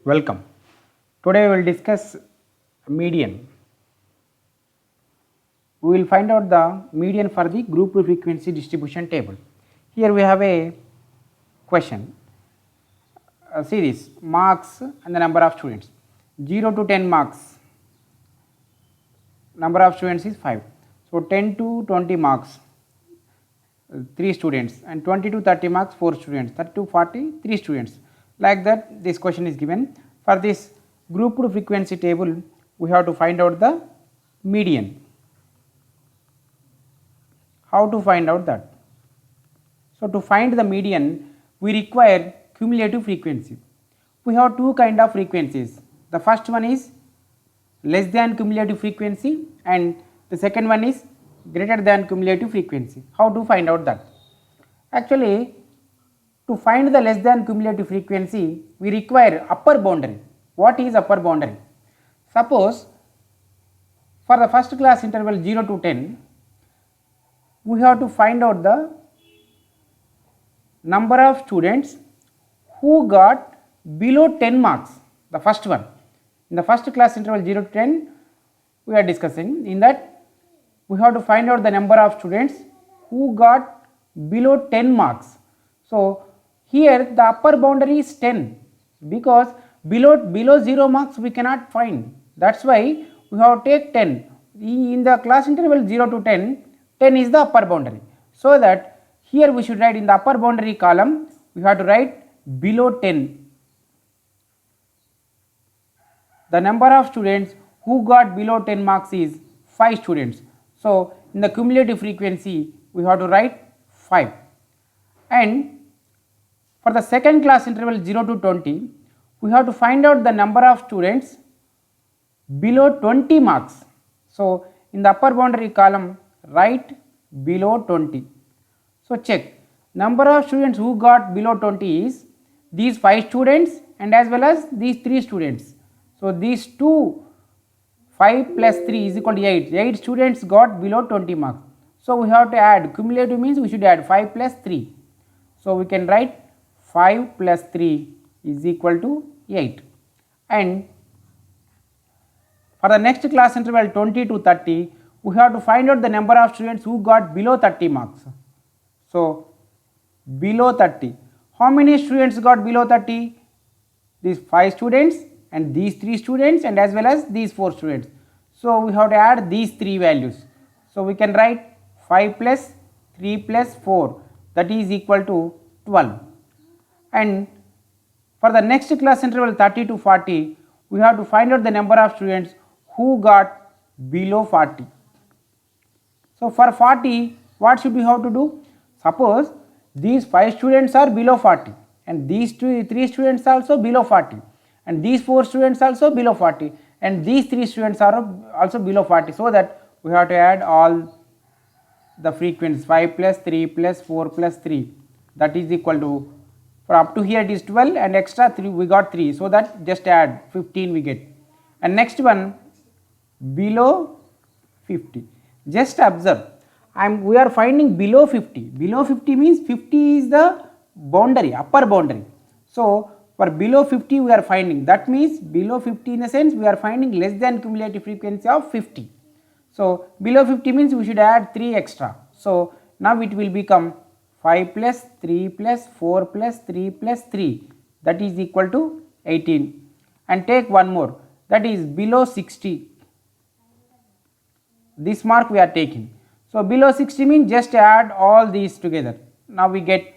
Welcome. Today we will discuss median. We will find out the median for the group frequency distribution table. Here we have a question. See this, marks and the number of students. 0 to 10 marks, number of students is 5. So 10 to 20 marks, 3 students, and 20 to 30 marks, 4 students, 30 to 40, 3 students. Like that this question is given. For this grouped frequency table, we have to find out the median. How to find out that? So to find the median, we require cumulative frequency. We have two kind of frequencies. The first one is less than cumulative frequency and the second one is greater than cumulative frequency. How to find out that? Actually, to find the less than cumulative frequency, we require upper boundary. What is upper boundary? Suppose for the first class interval 0 to 10, we have to find out the number of students who got below 10 marks, the first one. In the first class interval 0 to 10, we are discussing. In that, we have to find out the number of students who got below 10 marks. So here the upper boundary is 10 because below 0 marks we cannot find. That's why we have to take 10. In the class interval 0 to 10, 10 is the upper boundary. So that here we should write in the upper boundary column, we have to write below 10. The number of students who got below 10 marks is 5 students. So in the cumulative frequency, we have to write 5. And for the second class interval 0 to 20, we have to find out the number of students below 20 marks. So in the upper boundary column, write below 20. So check, number of students who got below 20 is these 5 students and as well as these 3 students. So these 5 plus 3 is equal to 8. 8 students got below 20 marks. So we have to add, cumulative means we should add 5 plus 3. So we can write 5 plus 3 is equal to 8. And for the next class interval 20 to 30, we have to find out the number of students who got below 30 marks. So below 30. How many students got below 30? These 5 students and these 3 students and as well as these 4 students. So we have to add these 3 values. So we can write 5 plus 3 plus 4, that is equal to 12. And for the next class interval 30 to 40, we have to find out the number of students who got below 40. So for 40, what should we have to do? Suppose these 5 students are below 40 and these 3 students also below 40 and these 4 students also below 40 and these 3 students are also below 40. So that we have to add all the frequencies 5 plus 3 plus 4 plus 3, that is equal to, for up to here it is 12 and extra 3 we got 3. So that just add 15 we get. And next one below 50. Just observe, we are finding below 50. Below 50 means 50 is the boundary, upper boundary. So for below 50 we are finding, that means below 50 in a sense we are finding less than cumulative frequency of 50. So below 50 means we should add 3 extra. So now it will become 5 plus 3 plus 4 plus 3 plus 3, that is equal to 18. And take one more, that is below 60. This mark we are taking. So below 60 means just add all these together. Now we get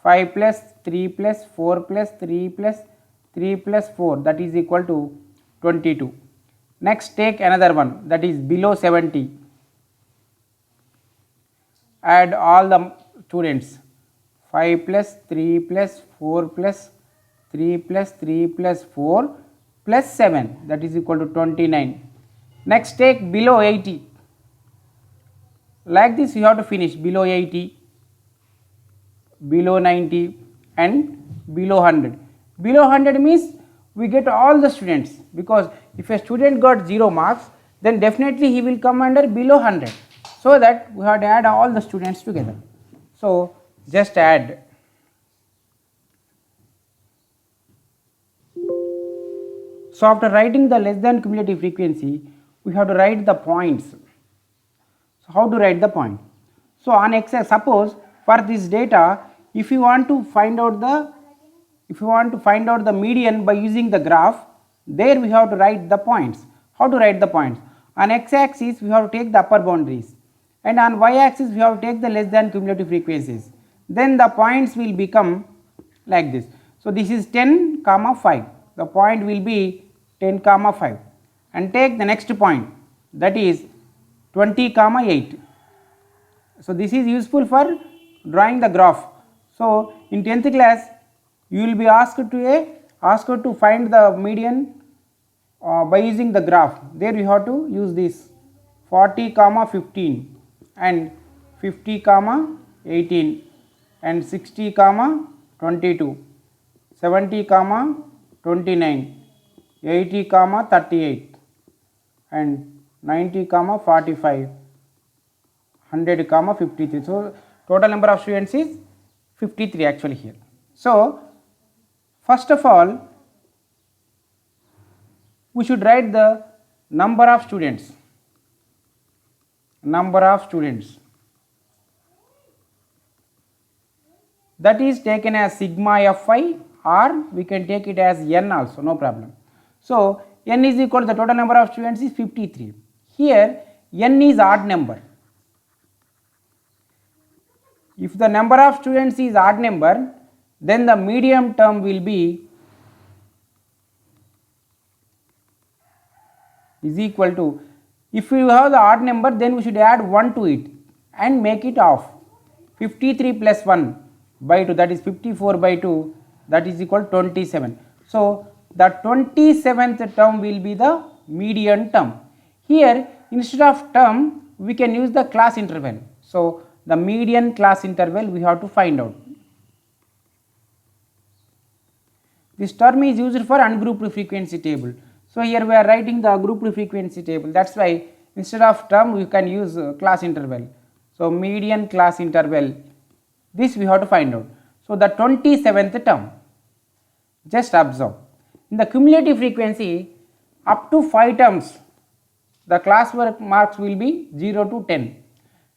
5 plus 3 plus 4 plus 3 plus 3 plus 4, that is equal to 22. Next take another one, that is below 70. Add all the students, 5 plus 3 plus 4 plus 3 plus 3 plus 4 plus 7, that is equal to 29. Next take below 80. Like this you have to finish below 80, below 90 and below 100. Below 100 means we get all the students, because if a student got 0 marks, then definitely he will come under below 100. So that we have to add all the students together. So just add So after writing the less than cumulative frequency, we have to write the points. So how to write the point? So on x-axis, suppose for this data, if you want to find out the median by using the graph, there we have to write the points. How to write the points? On x-axis we have to take the upper boundaries, and on y-axis we have to take the less than cumulative frequencies. Then the points will become like this. So this is 10 comma 5. The point will be 10 comma 5, and take the next point, that is 20 comma 8. So this is useful for drawing the graph. So in 10th class you will be asked to find the median by using the graph. There you have to use this 40 comma 15 and 50 comma 18 and 60 comma 22, 70 comma 29, 80 comma 38 and 90 comma 45, 100 comma 53. So total number of students is 53 actually here. So first of all we should write the number of students. That is taken as sigma fi, or we can take it as n also, no problem. So n is equal to the total number of students is 53. Here n is odd number. If the number of students is odd number, then the median term will be is equal to, if you have the odd number, then we should add 1 to it and make it off. 53 plus 1 by 2, that is 54 by 2, that is equal to 27. So the 27th term will be the median term. Here instead of term we can use the class interval. So the median class interval we have to find out. This term is used for ungrouped frequency table. So here we are writing the grouped frequency table, that is why instead of term we can use class interval. So median class interval, this we have to find out. So the 27th term, just observe, in the cumulative frequency up to 5 terms the classwork marks will be 0 to 10,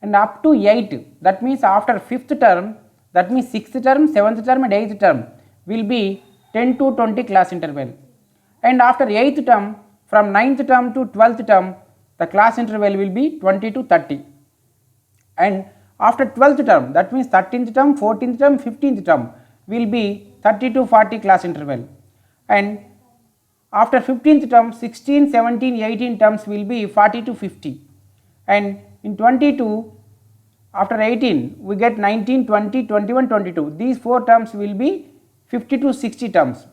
and up to 8, that means after 5th term, that means 6th term, 7th term and 8th term will be 10 to 20 class interval, and after 8th term, from 9th term to 12th term, the class interval will be 20 to 30, and after 12th term, that means 13th term, 14th term, 15th term will be 30 to 40 class interval, and after 15th term, 16, 17, 18 terms will be 40 to 50, and in 22, after 18 we get 19, 20, 21, 22, these 4 terms will be 50 to 60 terms,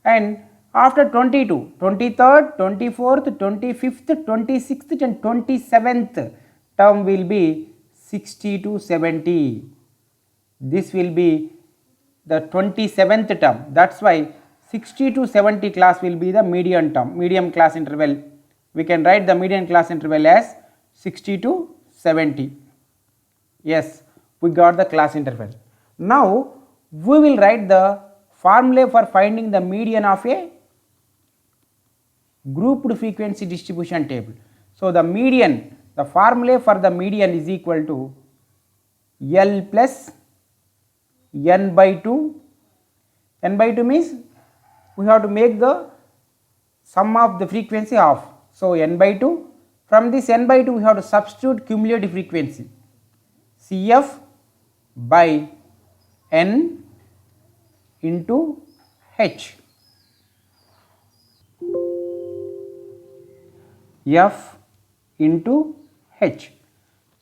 and after 22, 23rd, 24th, 25th, 26th and 27th term will be 60 to 70. This will be the 27th term. That is why 60 to 70 class will be the median term, median class interval. We can write the median class interval as 60 to 70. Yes, we got the class interval. Now we will write the formula for finding the median of a grouped frequency distribution table. So the median, the formula for the median is equal to L plus n by 2. N by 2 means we have to make the sum of the frequency half. So n by 2, from this n by 2 we have to substitute cumulative frequency Cf by n into h. F into h.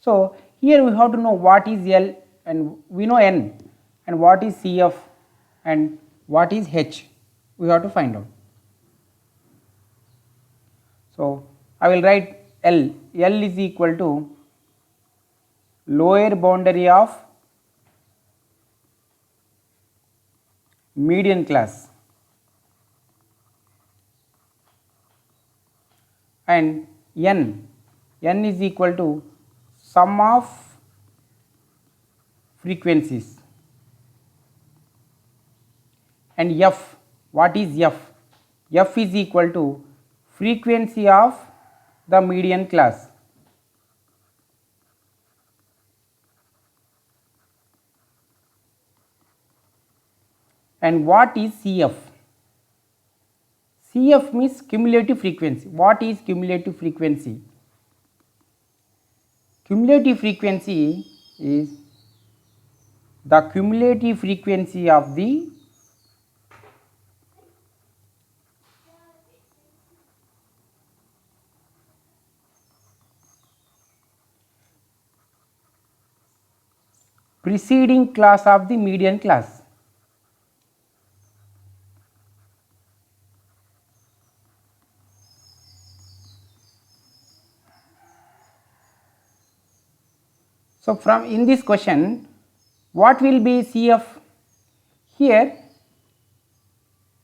So here we have to know what is L, and we know n, and what is Cf and what is h, we have to find out. So I will write L. L is equal to lower boundary of median class, and n is equal to sum of frequencies, and f, what is f, F is equal to frequency of the median class. And what is CF? CF means cumulative frequency. What is cumulative frequency? Cumulative frequency is the cumulative frequency of the preceding class of the median class. So, from in this question, what will be CF? Here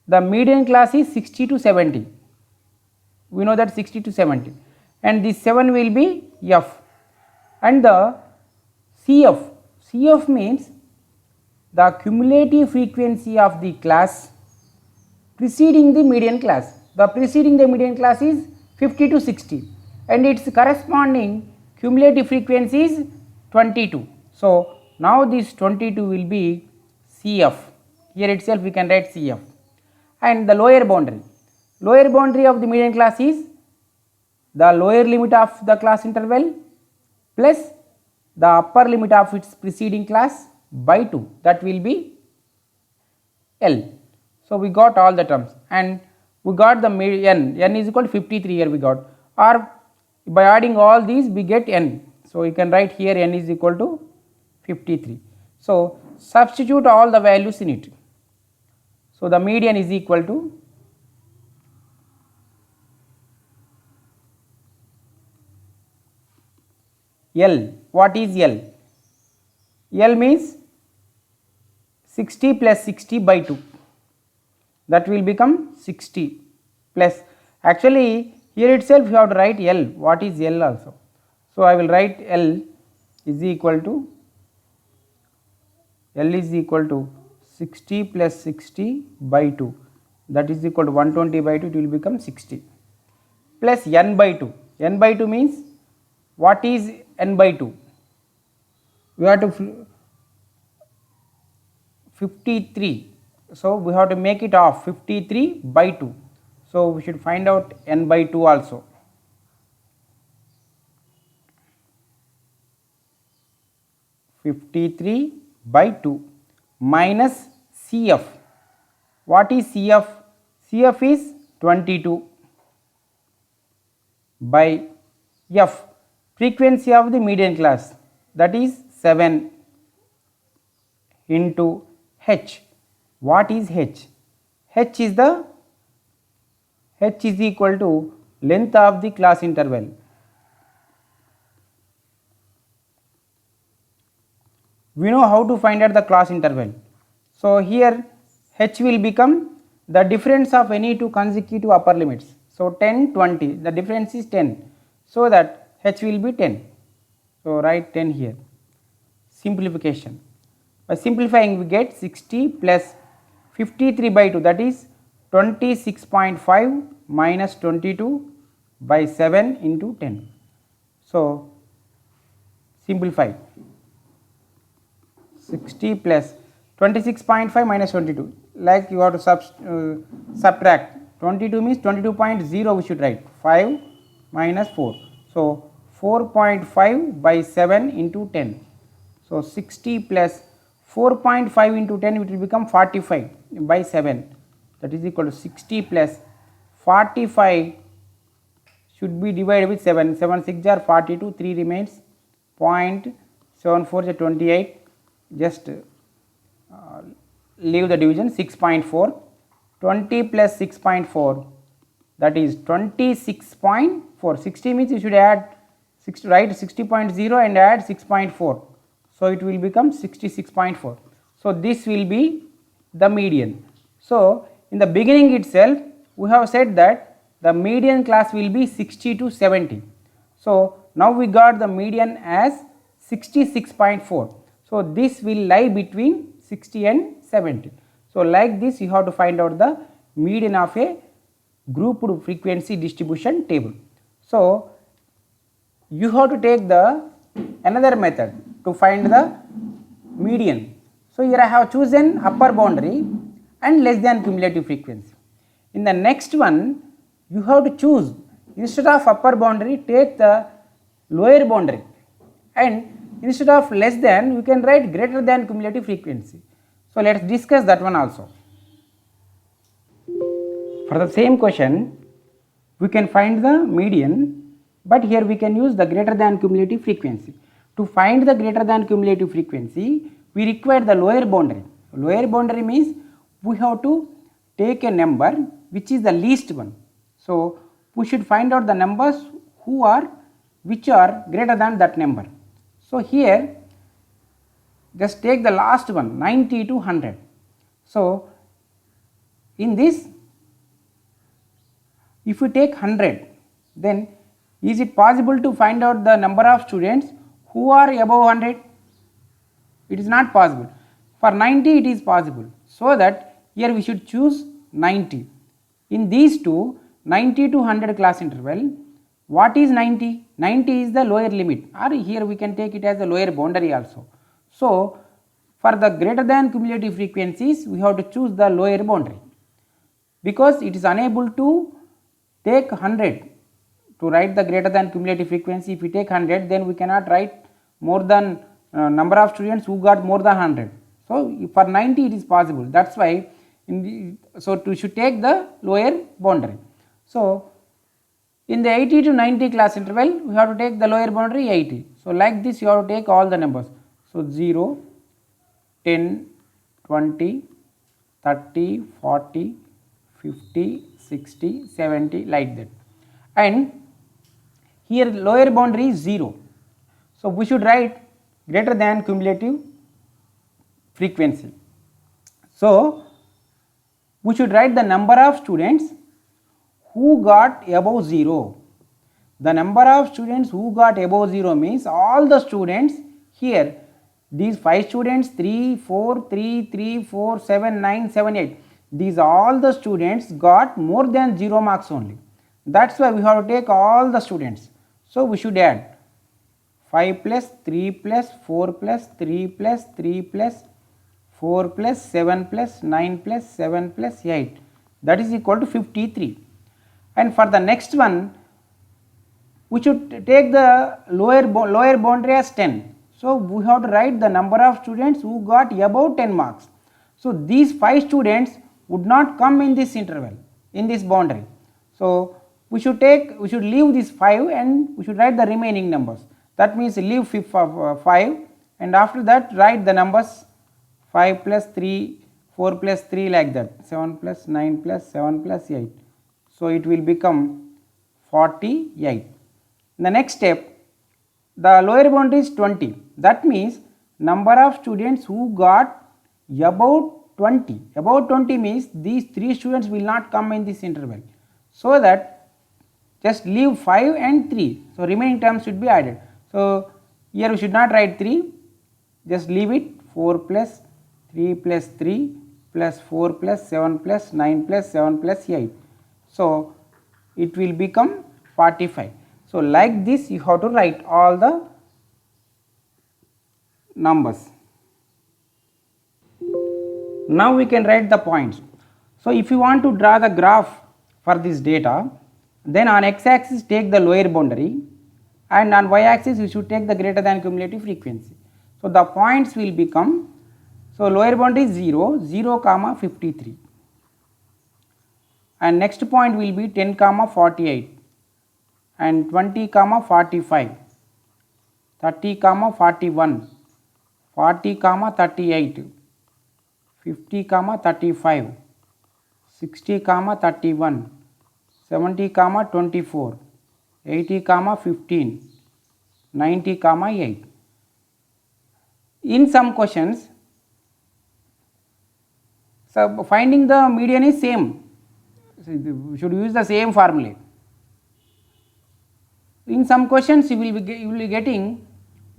the median class is 60 to 70, we know that 60 to 70, and this 7 will be F, and the CF means the cumulative frequency of the class preceding the median class. The preceding the median class is 50 to 60 and its corresponding cumulative frequency is 22. So, now this 22 will be CF. Here itself we can write CF. And the lower boundary of the median class is the lower limit of the class interval plus the upper limit of its preceding class by 2, that will be L. So, we got all the terms and we got the n is equal to 53 here we got, or by adding all these we get n. So, you can write here n is equal to 53. So, substitute all the values in it. So, the median is equal to L. What is L? L means 60 plus 60 by 2, that will become 60 plus, actually here itself you have to write L. What is L also? So, I will write L is equal to 60 plus 60 by 2, that is equal to 120 by 2, it will become 60 plus n by 2. N by 2 means, what is n by 2? We have to 53. So, we have to make it of 53 by 2. So, we should find out n by 2 also. (53 by 2) minus CF. What is CF? CF is 22 by F, frequency of the median class, that is 7 into H. What is H? H is equal to length of the class interval. We know how to find out the class interval. So, here H will become the difference of any two consecutive upper limits. So, 10, 20, the difference is 10. So, that H will be 10. So, write 10 here. Simplification. By simplifying we get 60 plus 53 by 2, that is 26.5 minus 22 by 7 into 10. So, simplify. 60 plus 26.5 minus 22, like you have to subtract. 22 means 22.0 we should write, 5 minus 4. So, 4.5 by 7 into 10. So, 60 plus 4.5 into 10, it will become 45 by 7, that is equal to 60 plus 45 should be divided with 7, 7 6 are 42, 3 remains, 0.74 is 28, just leave the division, 6.4, 20 plus 6.4, that is 26.4, 60 means you should add 60, write 60.0 and add 6.4, so it will become 66.4. So, this will be the median. So, in the beginning itself we have said that the median class will be 60 to 70. So, now we got the median as 66.4. So, this will lie between 60 and 70. So, like this you have to find out the median of a grouped frequency distribution table. So you have to take the another method to find the median. So here I have chosen upper boundary and less than cumulative frequency. In the next one, you have to choose, instead of upper boundary, take the lower boundary, and instead of less than, you can write greater than cumulative frequency. So let us discuss that one also. For the same question, we can find the median, but here we can use the greater than cumulative frequency. To find the greater than cumulative frequency, we require the lower boundary. Lower boundary means we have to take a number which is the least one. So we should find out the numbers which are greater than that number. So here just take the last one, 90 to 100. So in this, if we take 100, then is it possible to find out the number of students who are above 100? It is not possible. For 90 it is possible. So that here we should choose 90. In these two, 90 to 100 class interval, what is 90? 90 is the lower limit, or here we can take it as the lower boundary also. So for the greater than cumulative frequencies, we have to choose the lower boundary, because it is unable to take 100 to write the greater than cumulative frequency. If we take 100, then we cannot write more than number of students who got more than 100. So for 90 it is possible. That is why we should take the lower boundary. So in the 80 to 90 class interval, we have to take the lower boundary 80. So like this you have to take all the numbers. So 0, 10, 20, 30, 40, 50, 60, 70, like that. And here lower boundary is 0. So we should write greater than cumulative frequency. So we should write the number of students who got above 0. The number of students who got above 0 means all the students here, these 5 students, 3, 4, 3, 3, 4, 7, 9, 7, 8. These all the students got more than 0 marks only. That is why we have to take all the students. So we should add 5 plus 3 plus 4 plus 3 plus 3 plus 4 plus 7 plus 9 plus 7 plus 8, that is equal to 53. And for the next one, we should take the lower boundary as 10. So we have to write the number of students who got above 10 marks. So these 5 students would not come in this interval, in this boundary. So we should leave this 5 and we should write the remaining numbers. That means leave 5 and after that write the numbers 5 plus 3, 4 plus 3, like that, 7 plus 9 plus 7 plus 8. So it will become 48. In the next step, the lower boundary is 20. That means number of students who got about 20. About 20 means these 3 students will not come in this interval. So that just leave 5 and 3. So remaining terms should be added. So here we should not write 3, just leave it 4 plus 3 plus 3 plus 4 plus 7 plus 9 plus 7 plus 8. So it will become 45. So like this you have to write all the numbers. Now we can write the points. So if you want to draw the graph for this data, then on x axis take the lower boundary and on y axis you should take the greater than cumulative frequency. So the points will become, so lower boundary is 0, 0 comma 53, and next point will be 10 comma 48 and 20 comma 45, 30 comma 41, 40 comma 38, 50 comma 35, 60 comma 31, 70 comma 24, 80 comma 15, 90 comma 8. In some questions, so finding the median is same. So we should use the same formula. In some questions you will be getting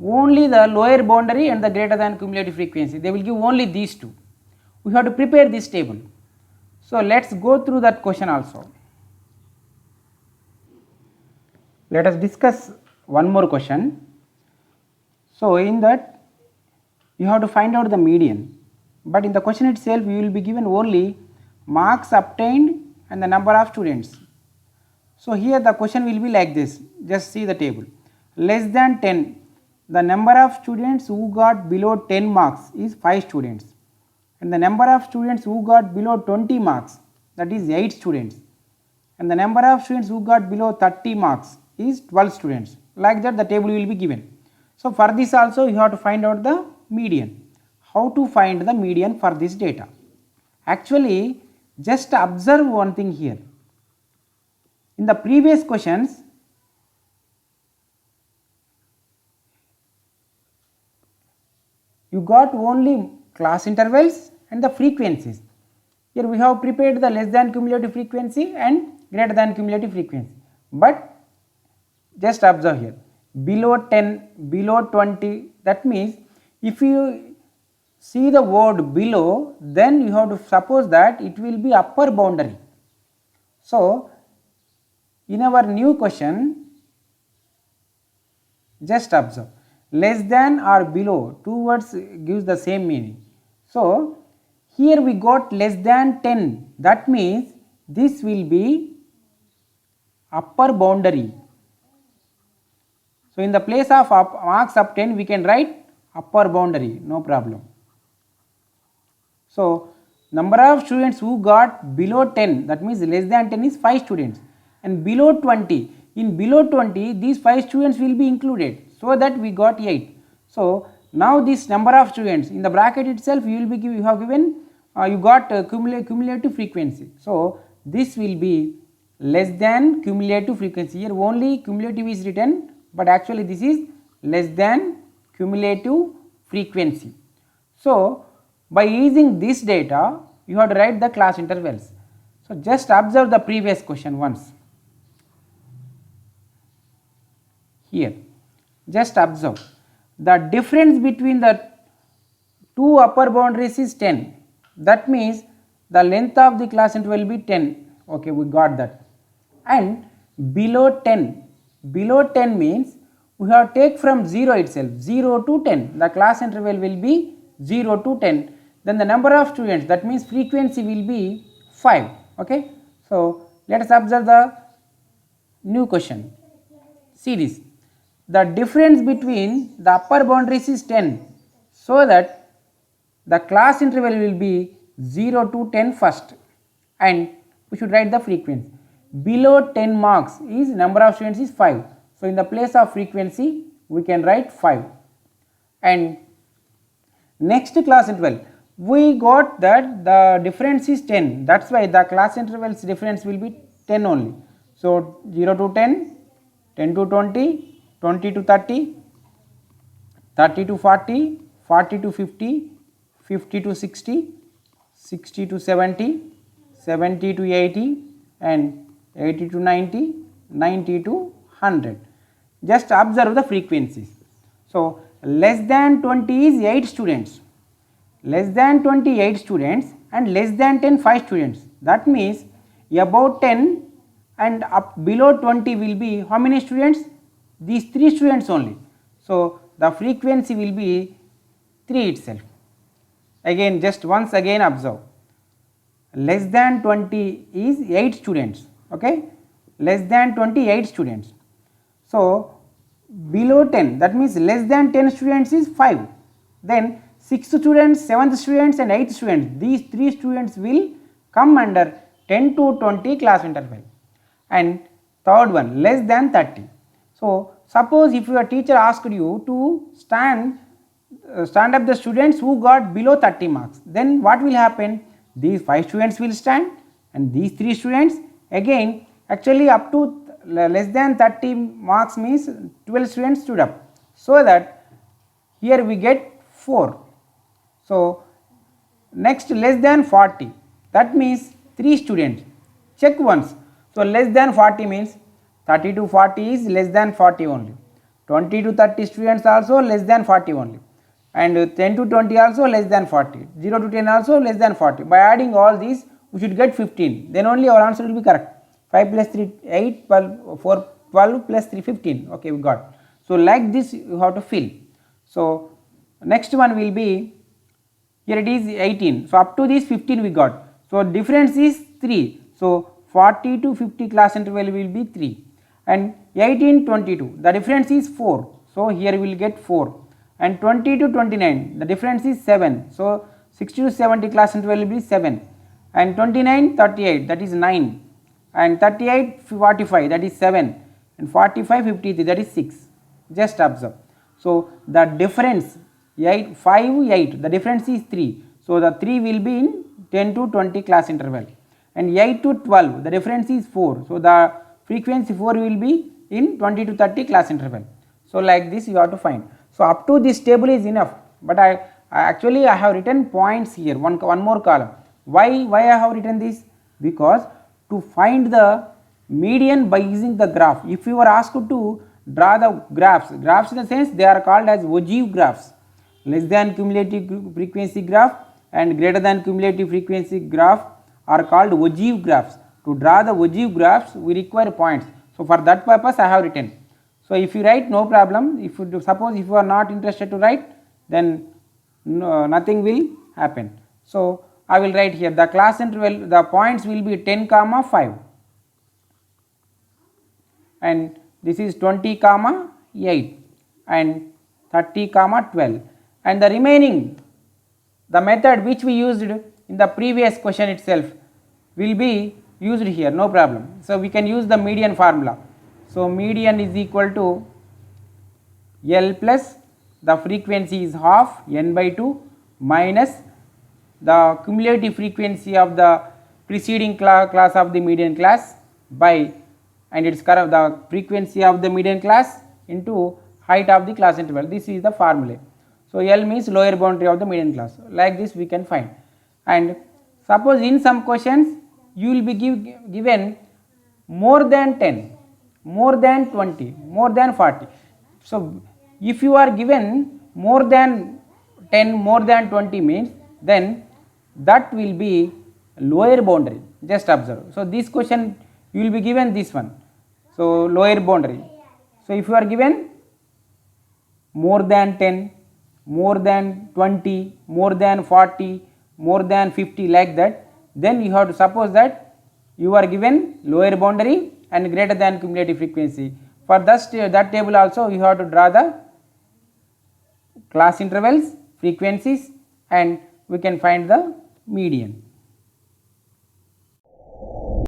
only the lower boundary and the greater than cumulative frequency. They will give only these two. We have to prepare this table. So let us go through that question also. Let us discuss one more question. So, in that you have to find out the median, but in the question itself you will be given only marks obtained and the number of students. So, here the question will be like this, just see the table. Less than 10, the number of students who got below 10 marks is 5 students, and the number of students who got below 20 marks, that is 8 students, and the number of students who got below 30 marks is 12 students. Like that the table will be given. So, for this also you have to find out the median. How to find the median for this data? Actually, just observe one thing here. In the previous questions, you got only class intervals and the frequencies. Here we have prepared the less than cumulative frequency and greater than cumulative frequency, but just observe here, below 10, below 20, that means if you see the word below, then you have to suppose that it will be upper boundary. So, in our new question, just observe, less than or below, two words gives the same meaning. So, here we got less than 10, that means this will be upper boundary. So, in the place of marks up 10 we can write upper boundary, no problem. So, number of students who got below 10, that means less than 10 is 5 students, and below 20, in below 20 these 5 students will be included, so that we got 8. So, now this number of students in the bracket itself you will be you have given you got cumulative frequency. So, this will be less than cumulative frequency. Here only cumulative is written, but actually this is less than cumulative frequency. So, by using this data you have to write the class intervals. So, just observe the previous question once. Here just observe, the difference between the two upper boundaries is 10, that means the length of the class interval will be 10. Okay, we got that. And below 10, below 10 means we have to take from 0 itself, 0 to 10, the class interval will be 0 to 10, then the number of students, that means frequency will be 5. Okay. So, let us observe the new question. See this, the difference between the upper boundaries is 10, so that the class interval will be 0 to 10 first, and we should write the frequency. Below 10 marks is number of students is 5. So, in the place of frequency we can write 5. And next class interval, we got that the difference is 10, that is why the class intervals difference will be 10 only. So, 0 to 10, 10 to 20, 20 to 30, 30 to 40, 40 to 50, 50 to 60, 60 to 70, 70 to 80, and 80 to 90, 90 to 100. Just observe the frequencies. So, less than 20 is 8 students, less than 20 8 students, and less than 10 5 students. That means about 10 and up below 20 will be how many students? These 3 students only. So, the frequency will be 3 itself. Again, just once again observe, less than 20 is 8 students, okay, less than 28 students. So, below 10, that means less than 10 students is 5, then 6th students, 7th students and 8th students, these 3 students will come under 10 to 20 class interval. And third one, less than 30. So, suppose if your teacher asked you to stand up the students who got below 30 marks, then what will happen? These 5 students will stand, and these 3 students again, actually up to less than 30 marks means 12 students stood up, so that here we get 4. So, next less than 40, that means 3 students, check once. So, less than 40 means 30 to 40 is less than 40 only, 20 to 30 students also less than 40 only, and 10 to 20 also less than 40, 0 to 10 also less than 40. By adding all these we should get 15, then only our answer will be correct. 5 plus 3 8, 4 12 plus 3 15. Okay, we got. So like this you have to fill. So next one will be, here it is 18. So up to this 15 we got. So difference is 3. So 40 to 50 class interval will be 3, and 18 22 the difference is 4. So here we will get 4, and 20 to 29 the difference is 7. So 60 to 70 class interval will be 7, and 29 38 that is 9, and 38 45 that is 7, and 45 53 that is 6. Just observe. So the difference 8 5 8 the difference is 3. So the 3 will be in 10 to 20 class interval, and 8 to 12 the difference is 4. So the frequency 4 will be in 20 to 30 class interval. So like this you have to find. So up to this table is enough, but I actually I have written points here, one more column. Why I have written this? Because to find the median by using the graph. If you are asked to draw the graphs in the sense they are called as ogive graphs. Less than cumulative frequency graph and greater than cumulative frequency graph are called ogive graphs. To draw the ogive graphs we require points. So for that purpose I have written. So if you write, no problem. If you suppose if you are not interested to write, then nothing will happen. So I will write here the class interval, the points will be 10 comma 5, and this is 20 comma 8, and 30 comma 12, and the remaining, the method which we used in the previous question itself will be used here, no problem. So we can use the median formula. So median is equal to L plus the frequency is half n by 2 minus the cumulative frequency of the preceding class of the median class by, and its the frequency of the median class into height of the class interval. This is the formula. So L means lower boundary of the median class. Like this we can find. And suppose in some questions you will be given more than 10, more than 20, more than 40. So if you are given more than 10, more than 20 means, then that will be lower boundary. Just observe. So this question you will be given this one. So lower boundary. So if you are given more than 10, more than 20, more than 40, more than 50 like that, then you have to suppose that you are given lower boundary and greater than cumulative frequency. For that table also you have to draw the class intervals, frequencies, and we can find the median.